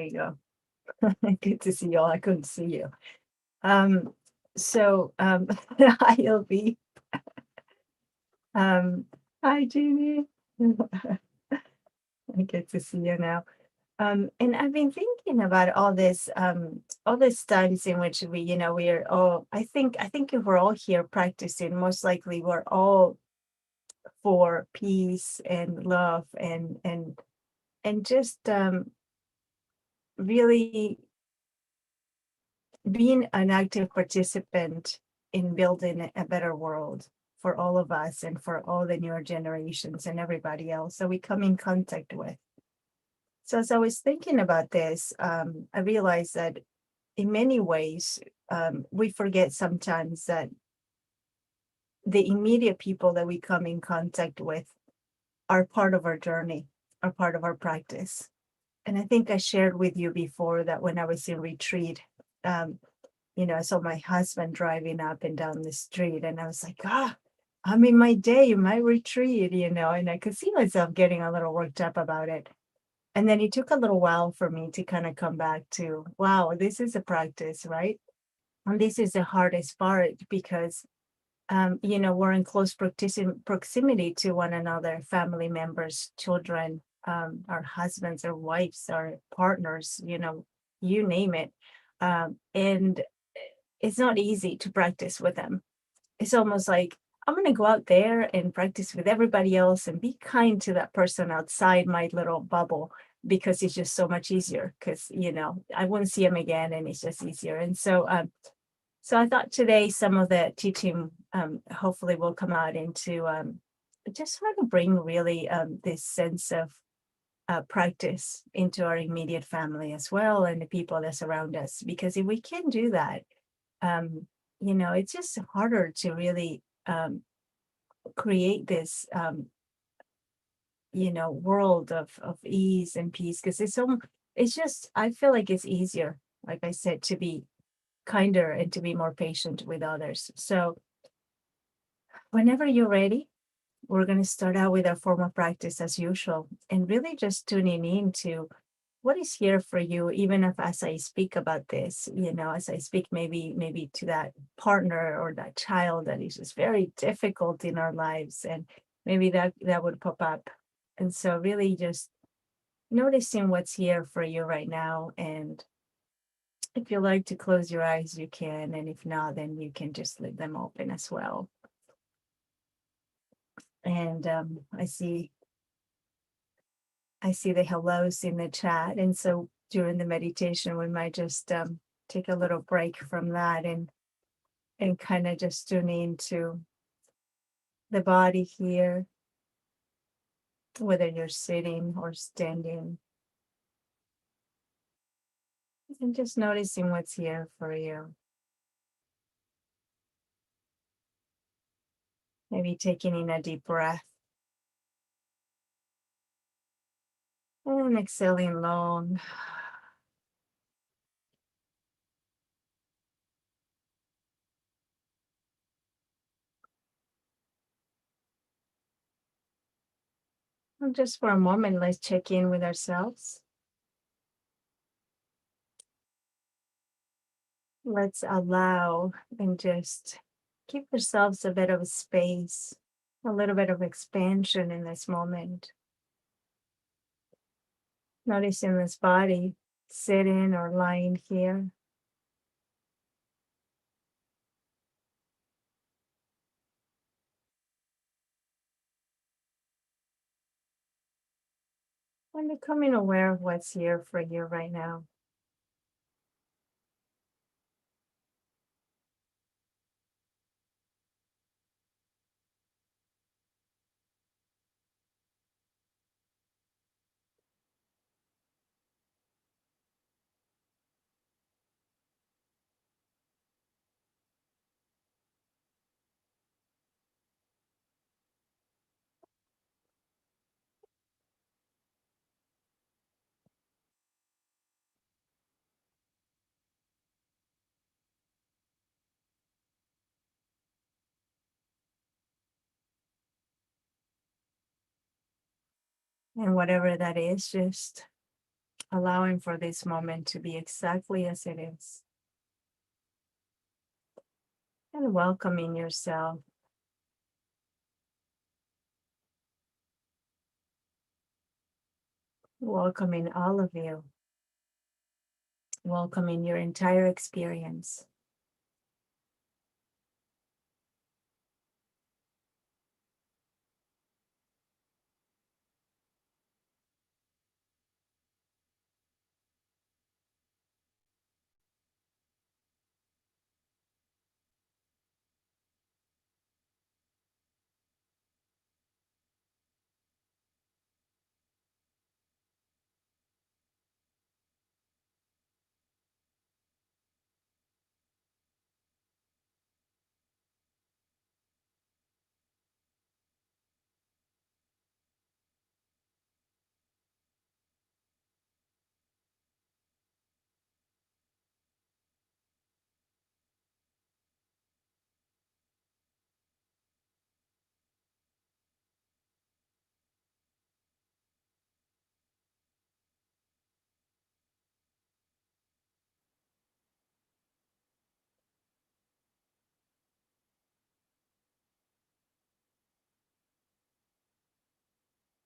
You go. Good to see you all. I couldn't see you. Um, so hi LB. Um, Hi Jamie. Good to see you now. And I've been thinking about all these times in which we are all. I think if we're all here practicing, most likely we're all for peace and love and just really being an active participant in building a better world for all of us and for all the newer generations and everybody else that we come in contact with. So, as I was thinking about this, I realized that in many ways, we forget sometimes that the immediate people that we come in contact with are part of our journey, are part of our practice. And I think I shared with you before that when I was in retreat, um, I saw my husband driving up and down the street, and I was like, I'm in my day, my retreat, and I could see myself getting a little worked up about it. And then it took a little while for me to kind of come back to, wow, this is a practice, right? And this is the hardest part because, we're in close proximity to one another, family members, children, our husbands, our wives, our partners, you name it. And it's not easy to practice with them. It's almost like I'm going to go out there and practice with everybody else and be kind to that person outside my little bubble because it's just so much easier because I wouldn't see him again and it's just easier. And so I thought today some of the teaching hopefully will come out into just trying to bring really this sense of practice into our immediate family as well and the people that surround us. Because if we can do that, um, it's just harder to really create this, world of ease and peace because it's just, I feel like it's easier, like I said, to be kinder and to be more patient with others. So whenever you're ready, we're going to start out with our formal practice as usual and really just tuning into what is here for you, even if as I speak about this, as I speak maybe to that partner or that child that is just very difficult in our lives, and maybe that would pop up. And so really just noticing what's here for you right now. And if you like to close your eyes, you can. And if not, then you can just leave them open as well. And I see the hellos in the chat. And so during the meditation, we might just take a little break from that and kind of just tune into the body here, whether you're sitting or standing, and just noticing what's here for you. Maybe taking in a deep breath and exhaling long. And just for a moment, let's check in with ourselves. Let's allow and just give ourselves a bit of space, a little bit of expansion in this moment. Noticing this body sitting or lying here. And becoming aware of what's here for you right now. And whatever that is, just allowing for this moment to be exactly as it is, and welcoming yourself. Welcoming all of you, welcoming your entire experience.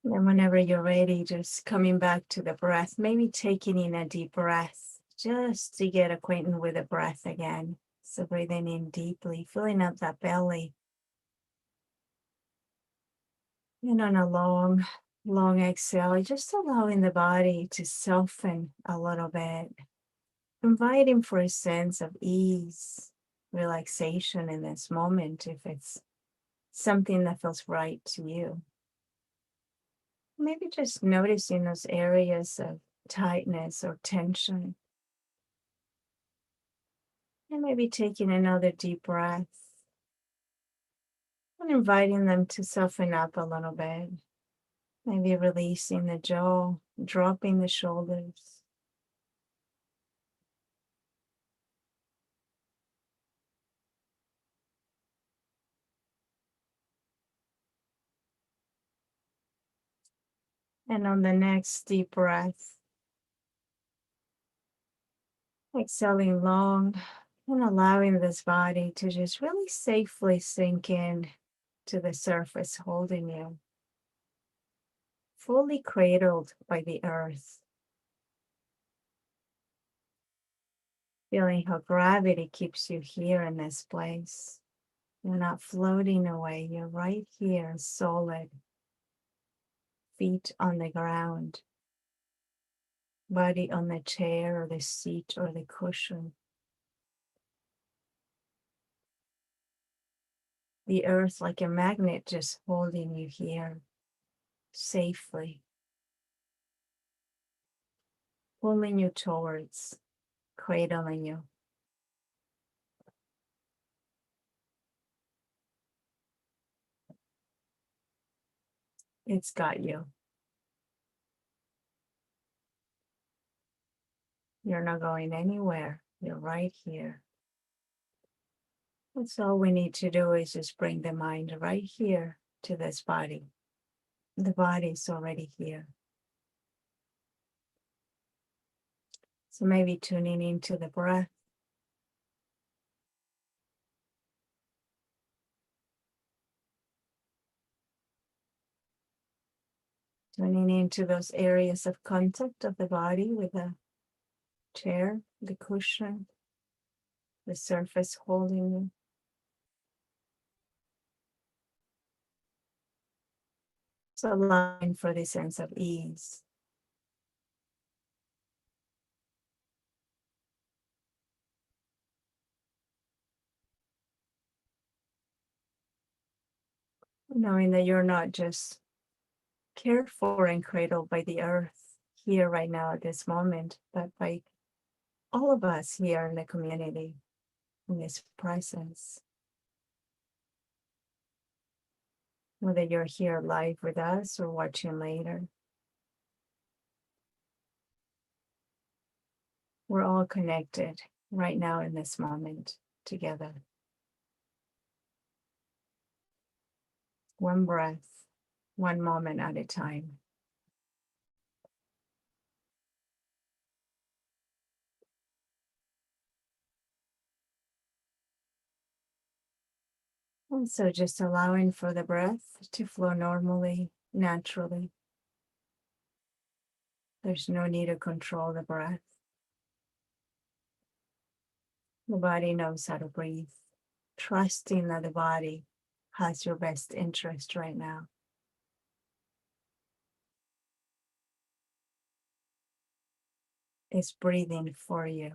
And whenever you're ready, just coming back to the breath, maybe taking in a deep breath just to get acquainted with the breath again. So breathing in deeply, filling up that belly. And on a long, long exhale, just allowing the body to soften a little bit, inviting for a sense of ease, relaxation in this moment, if it's something that feels right to you. Maybe just noticing those areas of tightness or tension. And maybe taking another deep breath and inviting them to soften up a little bit. Maybe releasing the jaw, dropping the shoulders. And on the next deep breath, exhaling long and allowing this body to just really safely sink in to the surface, holding you, fully cradled by the earth. Feeling how gravity keeps you here in this place. You're not floating away. You're right here, solid, feet on the ground, body on the chair or the seat or the cushion. The earth like a magnet just holding you here safely, pulling you towards, cradling you. It's got you. You're not going anywhere. You're right here. That's all we need to do is just bring the mind right here to this body. The body's already here. So maybe tuning into the breath. Tuning into those areas of contact of the body with the chair, the cushion, the surface holding you. So allowing for the sense of ease. Knowing that you're not just cared for and cradled by the earth here right now at this moment, but by all of us here in the community, in this presence. Whether you're here live with us or watching later, we're all connected right now in this moment together. One breath, one moment at a time. And so just allowing for the breath to flow normally, naturally. There's no need to control the breath. The body knows how to breathe, trusting that the body has your best interest right now. It's breathing for you.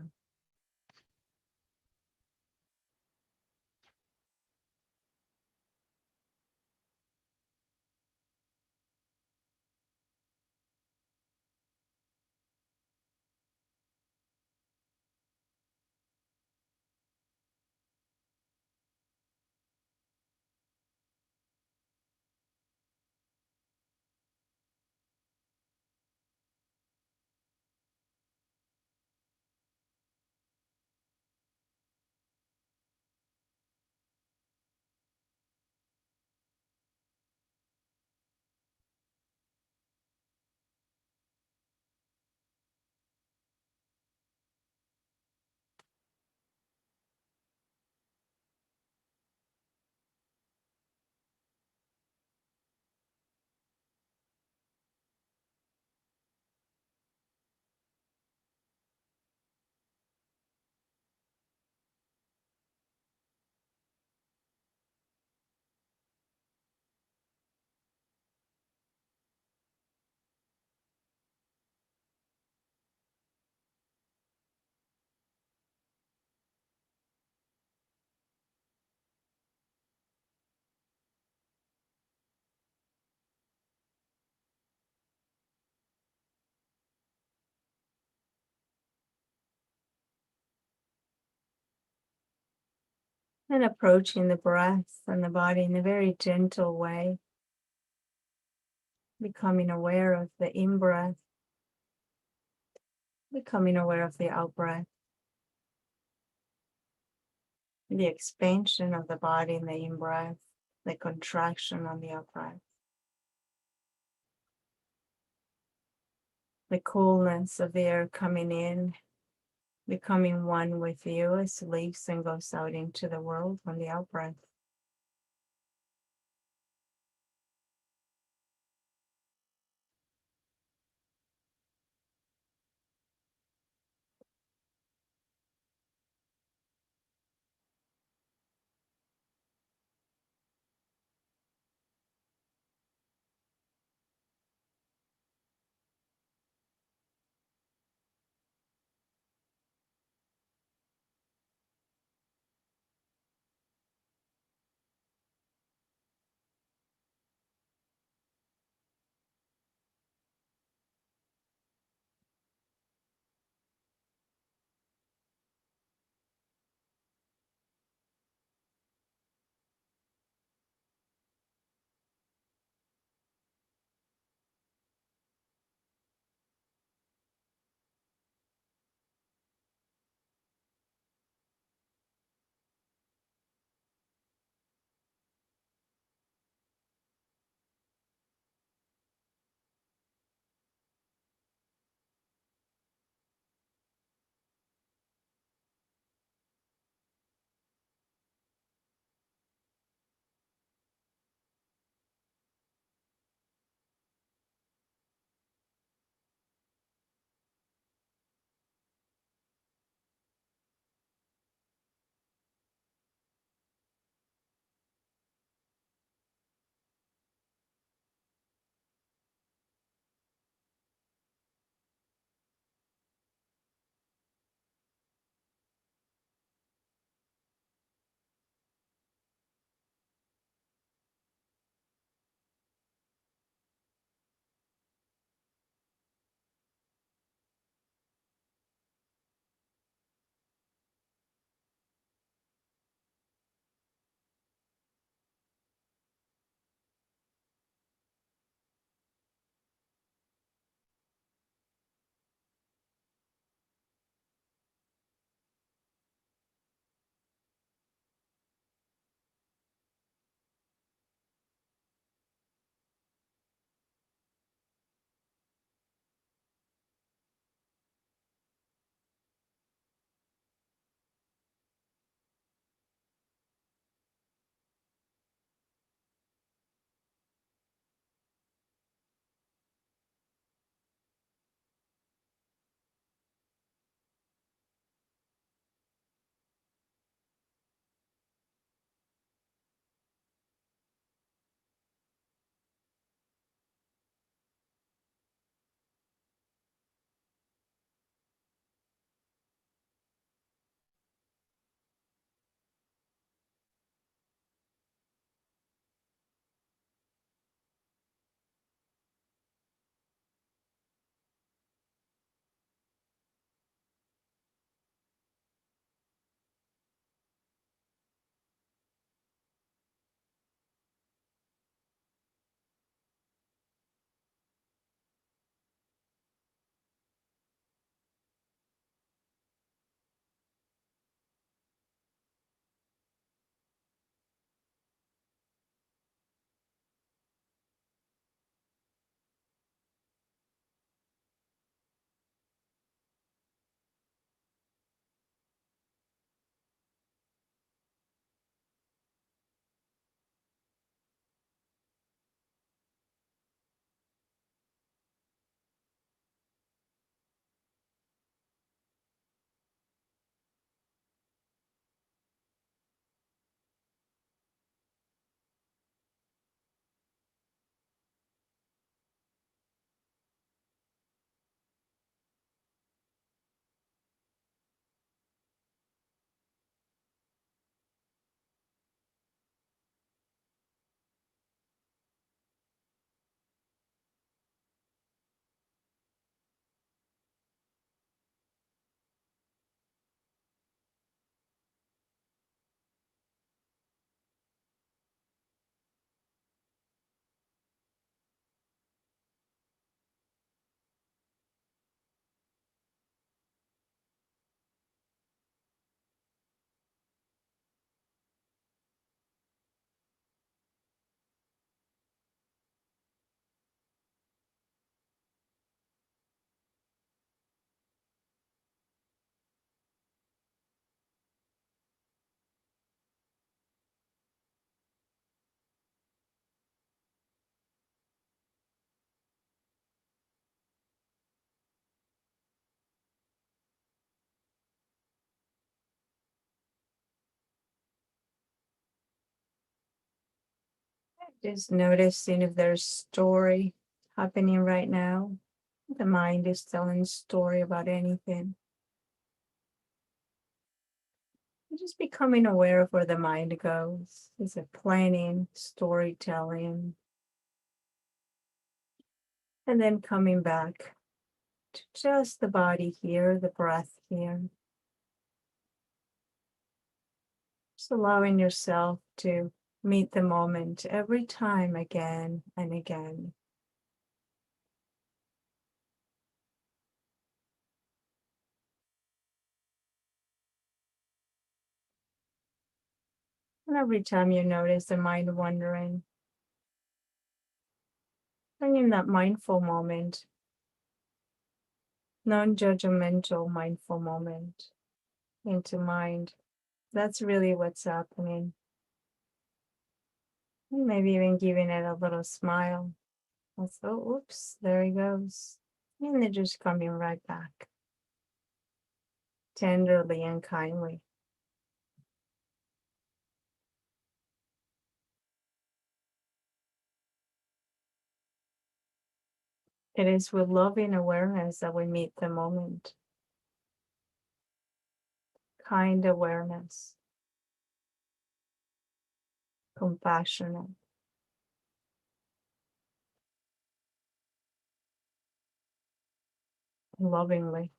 And approaching the breath and the body in a very gentle way, becoming aware of the in-breath, becoming aware of the out-breath, the expansion of the body in the in-breath, the contraction on the out-breath, the coolness of the air coming in, becoming one with you as it leaves and goes out into the world on the out-breath. Just noticing if there's story happening right now. The mind is telling a story about anything. Just becoming aware of where the mind goes. Is it planning, storytelling? And then coming back to just the body here, the breath here. Just allowing yourself to meet the moment every time again and again. And every time you notice the mind wandering, bringing that mindful moment, non-judgmental mindful moment into mind. That's really what's happening. And maybe even giving it a little smile. That's, oh, oops, there he goes. And then just coming right back, tenderly and kindly. It is with loving awareness that we meet the moment. Kind awareness, compassionate, lovingly.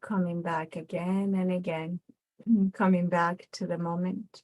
Coming back again and again, coming back to the moment.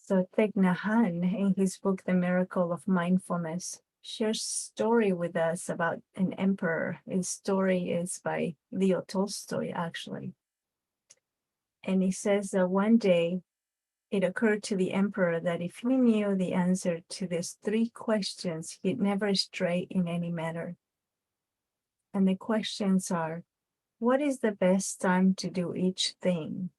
So Thich Nhat Hanh, in his book, The Miracle of Mindfulness, shares story with us about an emperor. His story is by Leo Tolstoy, actually. And he says that one day it occurred to the emperor that if he knew the answer to these three questions, he'd never stray in any matter. And the questions are, what is the best time to do each thing?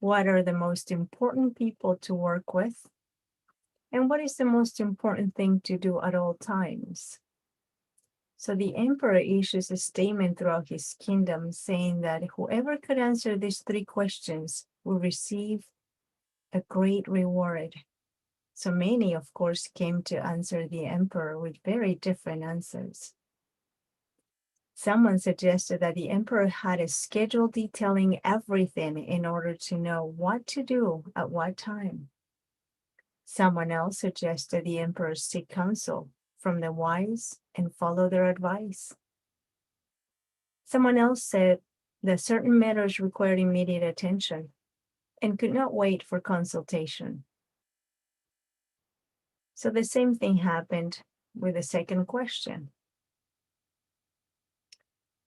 What are the most important people to work with? And what is the most important thing to do at all times? So the emperor issues a statement throughout his kingdom saying that whoever could answer these three questions will receive a great reward. So many, of course, came to answer the emperor with very different answers. Someone suggested that the emperor had a schedule detailing everything in order to know what to do at what time. Someone else suggested the emperor seek counsel from the wise and follow their advice. Someone else said that certain matters required immediate attention and could not wait for consultation. So the same thing happened with the second question.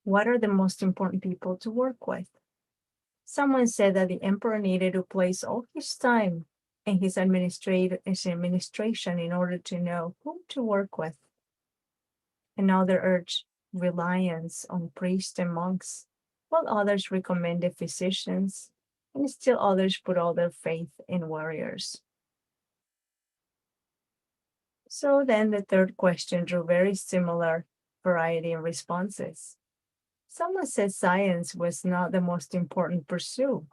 What are the most important people to work with? Someone said that the emperor needed to place all his time in his administration in order to know whom to work with. Another urged reliance on priests and monks, while others recommended physicians, and still others put all their faith in warriors. So then the third question drew very similar variety in responses. Someone said science was not the most important pursuit.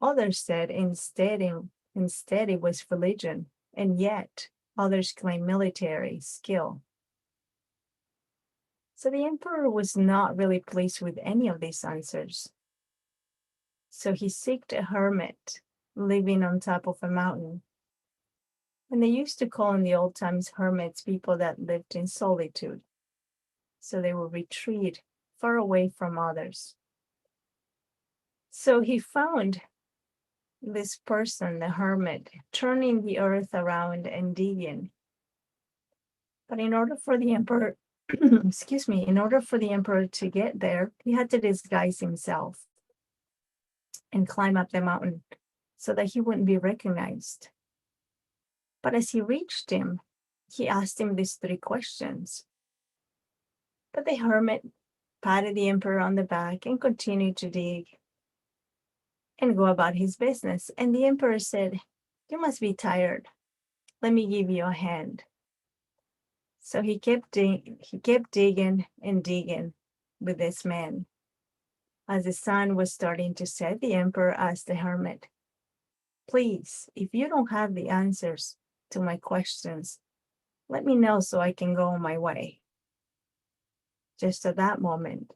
Others said instead it was religion, and yet others claimed military skill. So the emperor was not really pleased with any of these answers. So he sought a hermit living on top of a mountain. And they used to call in the old times hermits people that lived in solitude. So they would retreat far away from others. So he found this person, the hermit, turning the earth around and digging. But in order for the emperor, excuse me, in order for the emperor to get there, he had to disguise himself and climb up the mountain so that he wouldn't be recognized. But as he reached him, he asked him these three questions. But the hermit patted the emperor on the back and continued to dig and go about his business. And the emperor said, "You must be tired. Let me give you a hand." So he kept digging and digging with this man. As the sun was starting to set, the emperor asked the hermit, "Please, if you don't have the answers, to my questions. Let me know so I can go on my way. Just at that moment,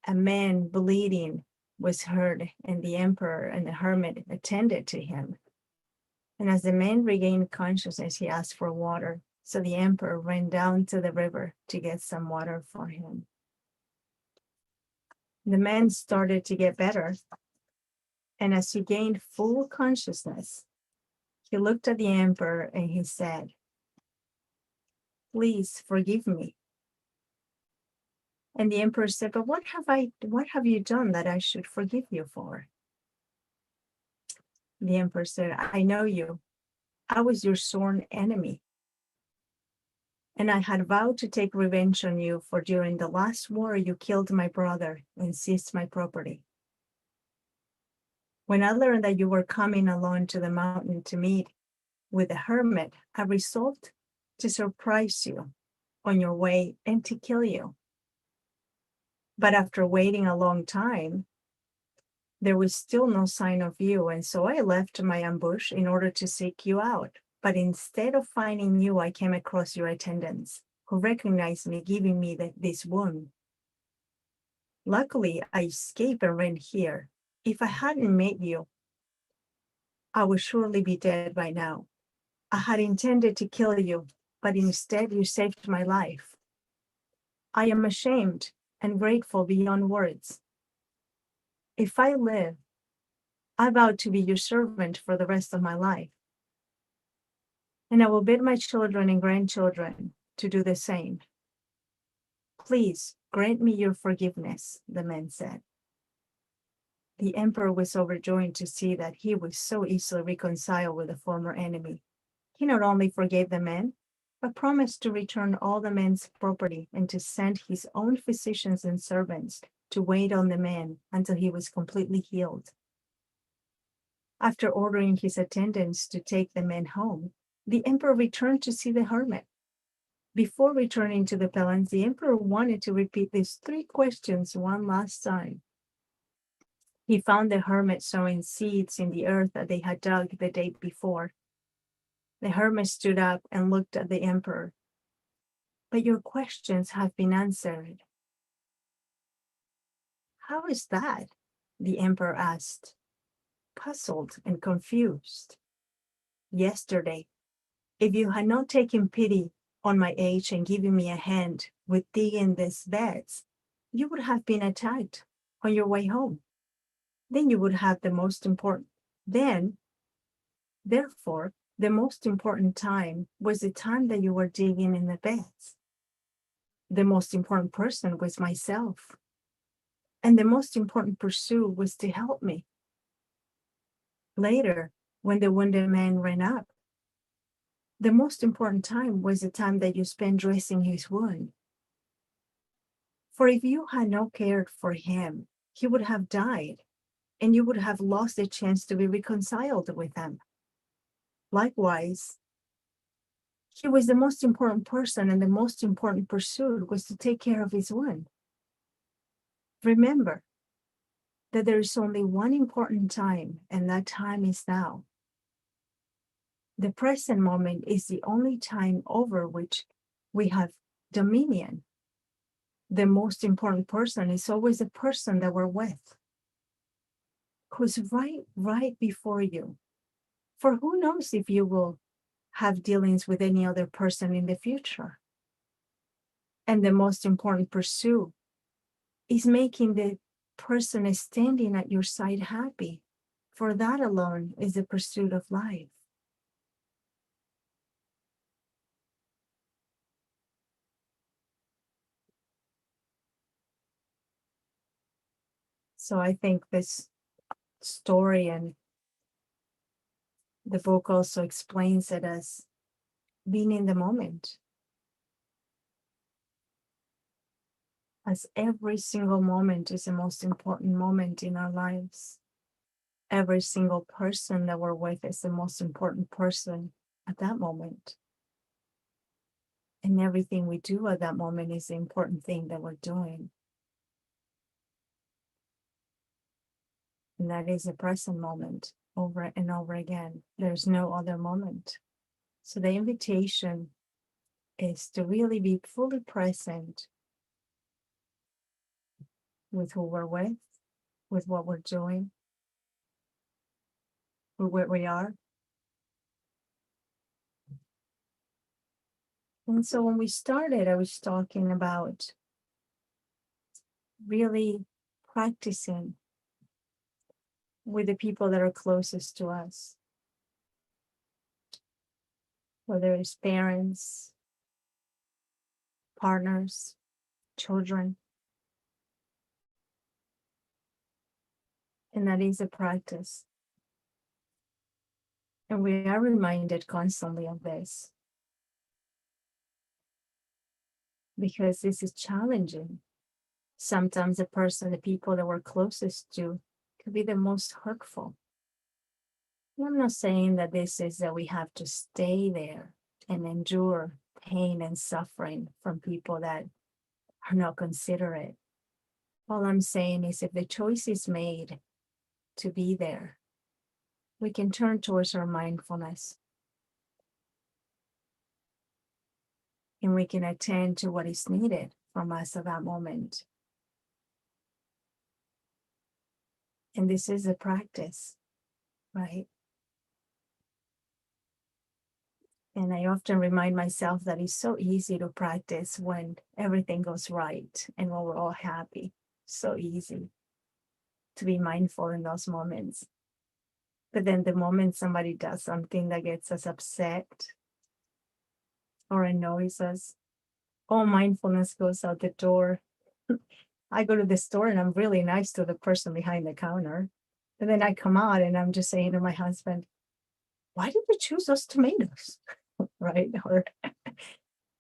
a man bleeding was heard, and the emperor and the hermit attended to him. And as the man regained consciousness, he asked for water. So the emperor ran down to the river to get some water for him. The man started to get better. And as he gained full consciousness, he looked at the emperor and he said, "Please forgive me." And the emperor said, "But what have you done that I should forgive you for?" The emperor said, "I know you. I was your sworn enemy. And I had vowed to take revenge on you, for during the last war you killed my brother and seized my property. When I learned that you were coming alone to the mountain to meet with the hermit, I resolved to surprise you on your way and to kill you. But after waiting a long time, there was still no sign of you, and so I left my ambush in order to seek you out. But instead of finding you, I came across your attendants, who recognized me, giving me this wound. Luckily, I escaped and ran here. If I hadn't met you, I would surely be dead by now. I had intended to kill you, but instead you saved my life. I am ashamed and grateful beyond words. If I live, I vow to be your servant for the rest of my life. And I will bid my children and grandchildren to do the same. Please grant me your forgiveness," the man said. The emperor was overjoyed to see that he was so easily reconciled with a former enemy. He not only forgave the man, but promised to return all the man's property and to send his own physicians and servants to wait on the man until he was completely healed. After ordering his attendants to take the man home, the emperor returned to see the hermit. Before returning to the palace, the emperor wanted to repeat these 3 questions one last time. He found the hermit sowing seeds in the earth that they had dug the day before. The hermit stood up and looked at the emperor. "But your questions have been answered." "How is that?" the emperor asked, puzzled and confused. "Yesterday, if you had not taken pity on my age and given me a hand with digging these beds, you would have been attacked on your way home. Then you would have therefore, the most important time was the time that you were digging in the beds. The most important person was myself. And the most important pursuit was to help me. Later, when the wounded man ran up, the most important time was the time that you spent dressing his wound. For if you had not cared for him, he would have died, and you would have lost the chance to be reconciled with him. Likewise, he was the most important person, and the most important pursuit was to take care of his wound. Remember that there is only one important time, and that time is now. The present moment is the only time over which we have dominion. The most important person is always the person that we're with, who's right before you. For who knows if you will have dealings with any other person in the future. And the most important pursuit is making the person standing at your side happy, for that alone is the pursuit of life. So I think this story and the book also explains it as being in the moment, as every single moment is the most important moment in our lives. Every single person that we're with is the most important person at that moment. And everything we do at that moment is the important thing that we're doing. And that is the present moment over and over again. There's no other moment. So the invitation is to really be fully present with who we're with what we're doing, with where we are. And so when we started, I was talking about really practicing with the people that are closest to us, whether it's parents, partners, children. And that is a practice. And we are reminded constantly of this because this is challenging. Sometimes the people that we're closest to could be the most hurtful. And I'm not saying that this is that we have to stay there and endure pain and suffering from people that are not considerate. All I'm saying is if the choice is made to be there, we can turn towards our mindfulness and we can attend to what is needed from us at that moment. And this is a practice, right? And I often remind myself that it's so easy to practice when everything goes right and when we're all happy. So easy to be mindful in those moments. But then the moment somebody does something that gets us upset or annoys us, all mindfulness goes out the door. I go to the store and I'm really nice to the person behind the counter. And then I come out and I'm just saying to my husband, why did you choose those tomatoes? Right? Or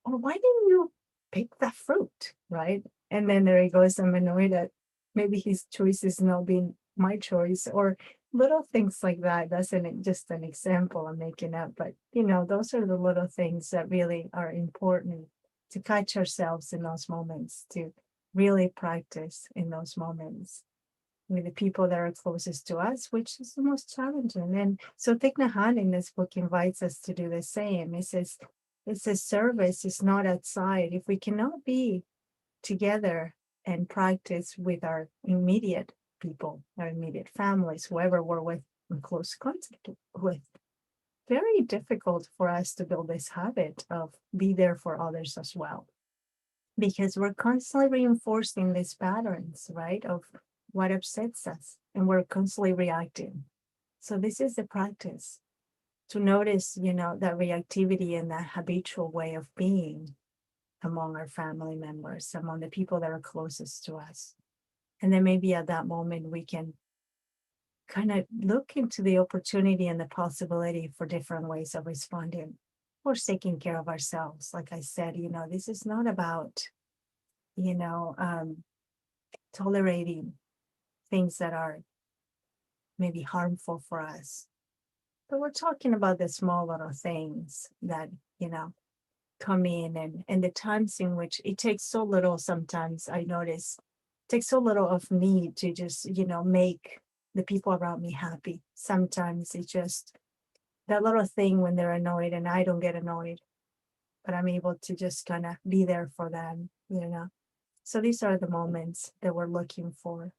why didn't you pick that fruit? Right? And then there he goes, I'm annoyed that maybe his choice is not being my choice, or little things like that. That's just an example I'm making up. But those are the little things that really are important to catch ourselves in those moments, to really practice in those moments with the people that are closest to us, which is the most challenging. And so Thich Nhat Hanh in this book invites us to do the same. It says, service is not outside. If we cannot be together and practice with our immediate people, our immediate families, whoever we're with in close contact with, very difficult for us to build this habit of be there for others as well. Because we're constantly reinforcing these patterns, right, of what upsets us, and we're constantly reacting. So this is the practice to notice, that reactivity and that habitual way of being among our family members, among the people that are closest to us. And then maybe at that moment, we can kind of look into the opportunity and the possibility for different ways of responding or taking care of ourselves. Like I said, this is not about, tolerating things that are maybe harmful for us. But we're talking about the small little things that, come in, and the times in which it takes so little. Sometimes I notice it takes so little of me to just, make the people around me happy. Sometimes it's just that little thing when they're annoyed and I don't get annoyed, but I'm able to just kind of be there for them, So these are the moments that we're looking for.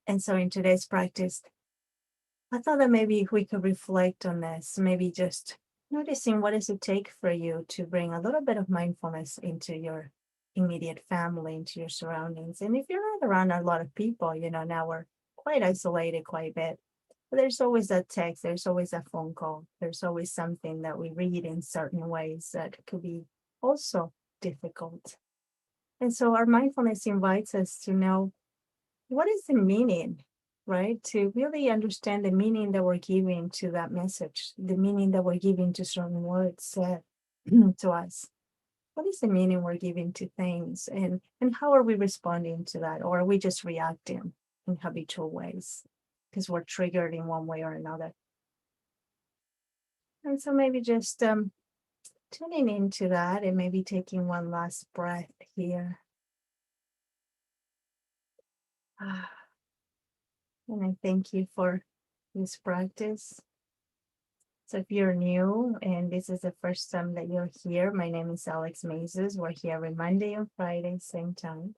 And so in today's practice, I thought that maybe we could reflect on this, maybe just noticing what does it take for you to bring a little bit of mindfulness into your immediate family, into your surroundings. And if you're not around a lot of people, now we're quite isolated quite a bit. But there's always a text, there's always a phone call, there's always something that we read in certain ways that could be also difficult. And so our mindfulness invites us to know what is the meaning, right? To really understand the meaning that we're giving to that message, the meaning that we're giving to certain words said to us. What is the meaning we're giving to things, and how are we responding to that? Or are we just reacting in habitual ways because we're triggered in one way or another? And so maybe just tuning into that and maybe taking one last breath here. And I thank you for this practice. So if you're new and this is the first time that you're here, my name is Alex Mazes. We're here every Monday and Friday, same time.